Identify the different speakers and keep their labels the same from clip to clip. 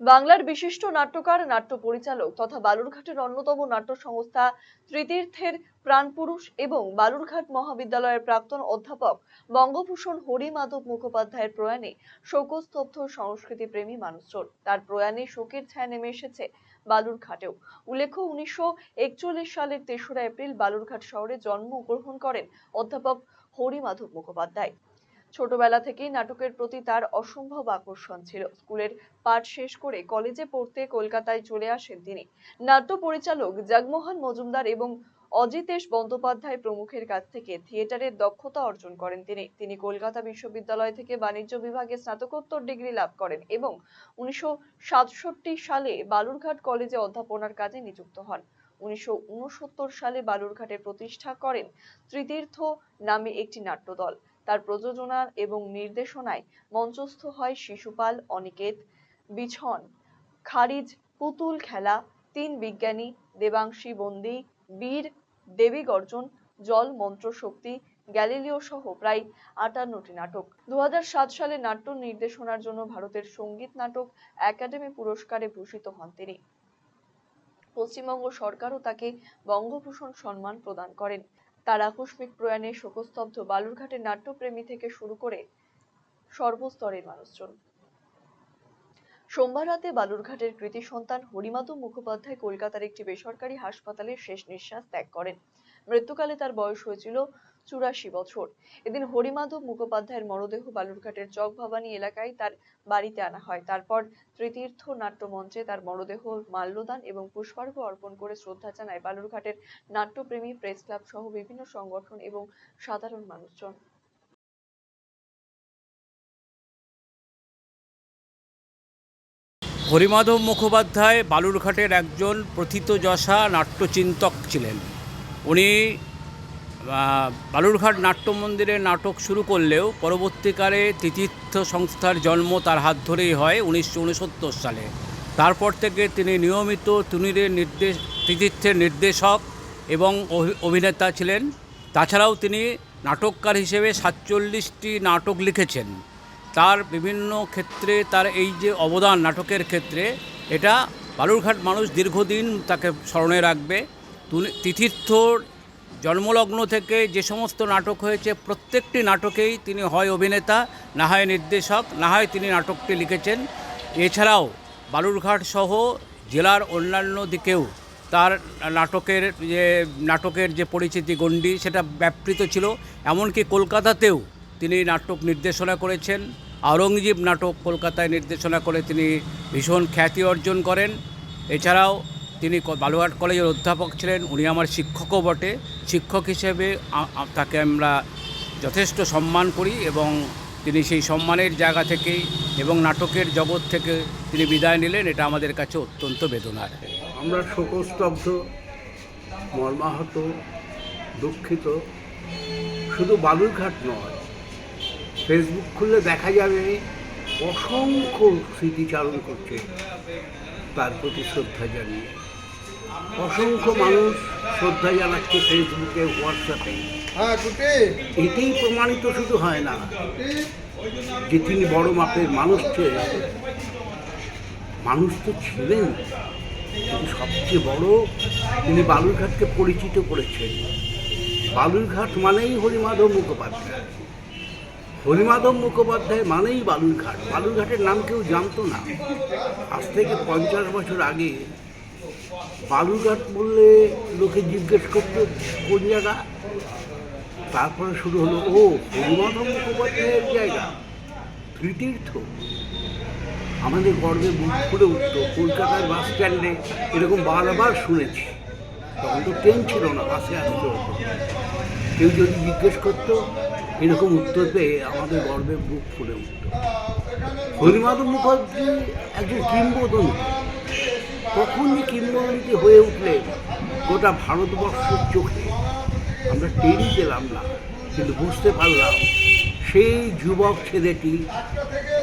Speaker 1: বাংলার বিশিষ্ট নাট্যকার, নাট্য পরিচালক তথা বালুরঘাটের অন্যতম নাট্য সংস্থা ত্রিতীর্থের প্রাণপুরুষ এবং বালুরঘাট মহাবিদ্যালয়ের প্রাক্তন অধ্যাপক বঙ্গভূষণ হরিমাধব মুখোপাধ্যায়ের প্রয়াণে শোকস্তব্ধ সংস্কৃতিপ্রেমী মানুষজন। তার প্রয়াণে শোকের ছায়া নেমে এসেছে বালুরঘাটেও। উল্লেখ্য, 1941 সালের 3রা এপ্রিল বালুরঘাট শহরে জন্মগ্রহণ করেন অধ্যাপক হরিমাধব মুখোপাধ্যায়। ছোটবেলা থেকেই নাটকের প্রতি তার অসম্ভব আকর্ষণ ছিল। স্কুলের পাঠ শেষ করে কলেজে পড়তে কলকাতায় চলে আসেন তিনি। নাট্য পরিচালক জগমোহন মজুমদার এবং অজিতেশ বন্দ্যোপাধ্যায় প্রমুখের কাছ থেকে থিয়েটারের দক্ষতা অর্জন করেন তিনি কলকাতা বিশ্ববিদ্যালয় থেকে বাণিজ্য বিভাগে স্নাতকোত্তর ডিগ্রি লাভ করেন এবং 1967 সালে বালুরঘাট কলেজে অধ্যাপনার কাজে নিযুক্ত হন। 1969 সালে বালুরঘাটে প্রতিষ্ঠা করেন ত্রিতীর্থ নামে একটি নাট্যদল। তার প্রযোজনা এবং নির্দেশনায় মঞ্চস্থ হয় শিশুপাল, অনিকেত, বিছন, খারিজ, পুতুল খেলা, 3 বিজ্ঞানী, দেবাংশী বন্দী, বীর, দেবী গর্জন, জল, মন্ত্র শক্তি, গ্যালিলিও সহ প্রায় 58টি নাটক। 2007 সালে নাট্য নির্দেশনার জন্য ভারতের সঙ্গীত নাটক একাডেমি পুরস্কারে ভূষিত হন তিনি। পশ্চিমবঙ্গ সরকারও তাকে বঙ্গভূষণ সম্মান প্রদান করেন। তার আকস্মিক প্রয়াণে শোকস্তব্ধ বালুরঘাটের নাট্যপ্রেমী থেকে শুরু করে সর্বস্তরের মানুষজন। সোমবার রাতে বালুরঘাটের কৃতি সন্তান হরিমাধব মুখোপাধ্যায় কলকাতার একটি বেসরকারি হাসপাতালে শেষ নিঃশ্বাস ত্যাগ করেন। মৃত্যুকালে তার বয়স হয়েছিল 84 বছর। এদিন হরিমাধব মুখোপাধ্যায়ের মরদেহ বালুরঘাটের চক ভবানী এলাকায় তার বাড়িতে আনা হয়। তারপর ত্রিতীর্থ নাট্যমঞ্চে তার মরদেহ মাল্যদান এবং পুষ্পার্ঘ্য অর্পণ করে শ্রদ্ধা জানায় বালুরঘাটের নাট্যপ্রেমী, প্রেস ক্লাব সহ বিভিন্ন সংগঠন এবং সাধারণ মানুষজন।
Speaker 2: হরিমাধব মুখোপাধ্যায় বালুরঘাটের একজন প্রথিতযশা নাট্যচিন্তক ছিলেন। উনি বালুরঘাট নাট্যমন্দিরে নাটক শুরু করলেও পরবর্তীকালে ত্রিতীর্থ সংস্থার জন্ম তার হাত ধরেই হয় 1969 সালে। তারপর থেকে তিনি নিয়মিত ত্রিতীর্থের নির্দেশক এবং অভিনেতা ছিলেন। তাছাড়াও তিনি নাটককার হিসেবে 47টি নাটক লিখেছেন। তার বিভিন্ন ক্ষেত্রে তার এই যে অবদান নাটকের ক্ষেত্রে, এটা বালুরঘাট মানুষ দীর্ঘদিন তাকে স্মরণে রাখবে। ত্রিতীর্থর জন্মলগ্ন থেকে যে সমস্ত নাটক হয়েছে প্রত্যেকটি নাটকেই তিনি হয় অভিনেতা, না হয় নির্দেশক, না হয় তিনি নাটকটি লিখেছেন। এছাড়াও বালুরঘাট সহ জেলার অন্যান্য দিকেও তার নাটকের যে পরিচিতি গণ্ডি সেটা ব্যাপৃত ছিল। এমনকি কলকাতাতেও তিনি নাটক নির্দেশনা করেছেন। আওরঙ্গজেব নাটক কলকাতায় নির্দেশনা করে তিনি ভীষণ খ্যাতি অর্জন করেন। এছাড়াও তিনি বালুরঘাট কলেজের অধ্যাপক ছিলেন। উনি আমার শিক্ষকও বটে। শিক্ষক হিসেবে তাকে আমরা যথেষ্ট সম্মান করি এবং তিনি সেই সম্মানের জায়গা থেকেই এবং নাটকের জগৎ থেকে তিনি বিদায় নিলেন, এটা আমাদের কাছে অত্যন্ত বেদনার।
Speaker 3: আমরা শোকস্তব্ধ, মর্মাহত, দুঃখিত। শুধু বালুরঘাট নয়, ফেসবুক খুললে দেখা যাবে অসংখ্য স্মৃতিচারণ করছে তার প্রতি শ্রদ্ধা জানিয়ে। অসংখ্য মানুষ শ্রদ্ধা জানাচ্ছে ফেসবুকে, হোয়াটসঅ্যাপে। এটাই প্রমাণিত শুধু হয় না যে তিনি বড় মাপের মানুষ ছিলেন, মানুষ তো ছিলেন, কিন্তু সবচেয়ে বড় তিনি বালুরঘাটকে পরিচিত করেছেন। বালুরঘাট মানেই হরিমাধব মুখোপাধ্যায়, হরিমাধব মুখোপাধ্যায় মানেই বালুরঘাট। বালুরঘাটের নাম কেউ জানতো না। আজ থেকে 50 বছর আগে বালুরঘাট বললে লোকে জিজ্ঞেস করত কোন জায়গা। তারপরে শুরু হলো, ও হরিমাধব মুখোপাধ্যায়ের জায়গা ত্রিতীর্থ। আমাদের গর্বে বুক ফুলে উঠত। কলকাতার বাস স্ট্যান্ডে এরকম বারবার শুনেছি। তখন তো ট্রেন ছিল না, বাসে আসতে হতো। কেউ যদি জিজ্ঞেস করতো, এরকম উত্তর পেয়ে আমাদের গর্বে বুক ফুলে উঠত। হরিমাধব মুখার্জি একজন কিংবদন্তি। কখন যে কিংবদন্তি হয়ে উঠলে গোটা ভারতবর্ষের চোখে আমরা টেরই পেলাম না, কিন্তু বুঝতে পারলাম সেই যুবক ছেলেটি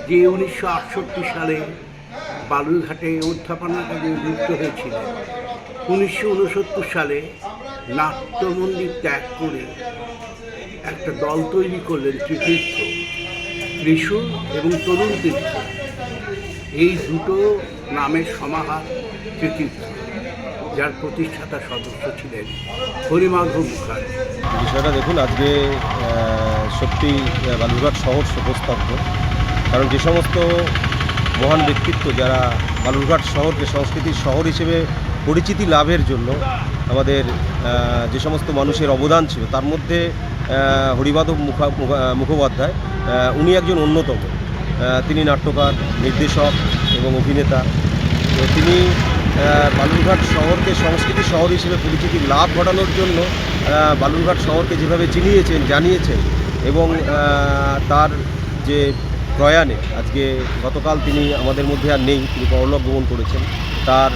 Speaker 3: যে 1968 সালে বালুরঘাটে অধ্যাপনার কাজে যুক্ত হয়েছিলেন। 1969 সালে নাট্যমন্দির ত্যাগ করে একটা দল তৈরি করলেন ত্রিতীর্থ, ত্রিশূল এবং তরুণ তীর্থ। এই দুটো নামের সমাহার তৃতীর্থ, যার প্রতিষ্ঠাতা সদস্য ছিলেন হরিমাধব মুখার্জি।
Speaker 4: বিষয়টা দেখুন, আজকে সত্যি বালুরঘাট শহর শোকস্তব্ধ। কারণ যে সমস্ত মহান ব্যক্তিত্ব যারা বালুরঘাট শহরকে সংস্কৃতির শহর হিসেবে পরিচিতি লাভের জন্য আমাদের যে সমস্ত মানুষের অবদান ছিল, তার মধ্যে হরিমাধব মুখোপাধ্যায় উনি একজন অন্যতম। তিনি নাট্যকার, নির্দেশক এবং অভিনেতা। তো তিনি বালুরঘাট শহরকে সংস্কৃতির শহর হিসেবে পরিচিতি লাভ ঘটানোর জন্য বালুরঘাট শহরকে যেভাবে চিনিয়েছেন, জানিয়েছেন, এবং তার যে প্রয়াণে আজকে গতকাল তিনি আমাদের মধ্যে আর নেই, তিনি পরলোক গমন করেছেন, তার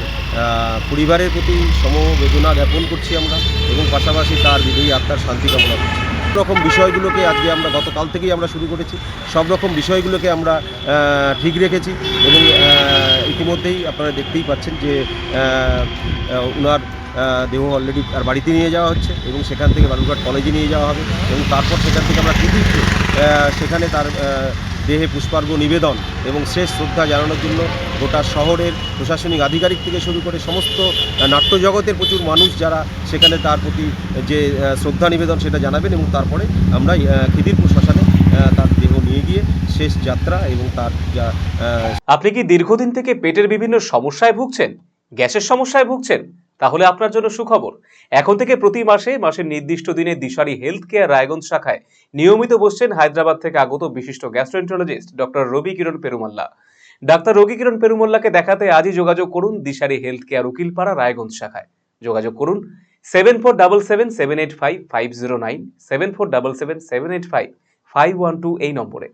Speaker 4: পরিবারের প্রতি সমবেদনা জ্ঞাপন করছি আমরা, এবং পাশাপাশি তার বিজয়ী আত্মার শান্তি কামনা করছি। সব রকম বিষয়গুলোকে আজকে আমরা গতকাল থেকেই আমরা শুরু করেছি, সব রকম বিষয়গুলোকে আমরা ঠিক রেখেছি, এবং ইতিমধ্যেই আপনারা দেখতেই পাচ্ছেন যে ওনার দেহ অলরেডি আর বাড়িতে নিয়ে যাওয়া হচ্ছে, এবং সেখান থেকে বালুরঘাট কলেজে নিয়ে যাওয়া হবে, এবং তারপর সেখান থেকে আমরা কৃতিত্বে সেখানে তার দেহে পুষ্পার্ঘ নিবেদন এবং শেষ শ্রদ্ধা জানানোর জন্য গোটা শহরের প্রশাসনিক আধিকারিক থেকে শুরু করে সমস্ত নাট্যজগতের প্রচুর মানুষ যারা সেখানে তার প্রতি যে শ্রদ্ধা নিবেদন সেটা জানাবেন, এবং তারপরে আমরা খিদিরপুর শ্মশানে তার দেহ নিয়ে গিয়ে শেষ যাত্রা এবং তার যা
Speaker 5: আপনি কি দীর্ঘদিন থেকে পেটের বিভিন্ন সমস্যায় ভুগছেন, গ্যাসের সমস্যায় ভুগছেন? তাহলে আপনার জন্য সুখবর। এখন থেকে প্রতি মাসের নির্দিষ্ট দিনে দিশারি হেলথ কেয়ার রায়গঞ্জ শাখায় নিয়মিত বসছেন হায়দ্রাবাদ থেকে আগত বিশিষ্ট গ্যাস্ট্রোএন্টারোলজিস্ট ডক্টর রবি কিরণ পেরুমাল্লা। ডাক্তার রবি কিরণ পেরুমাল্লাকে দেখাতে আজই যোগাযোগ করুন দিশারি হেলথ কেয়ার উকিলপাড়া রায়গঞ্জ শাখায়। যোগাযোগ করুন 7477785509, 7477785512 এই নম্বরে।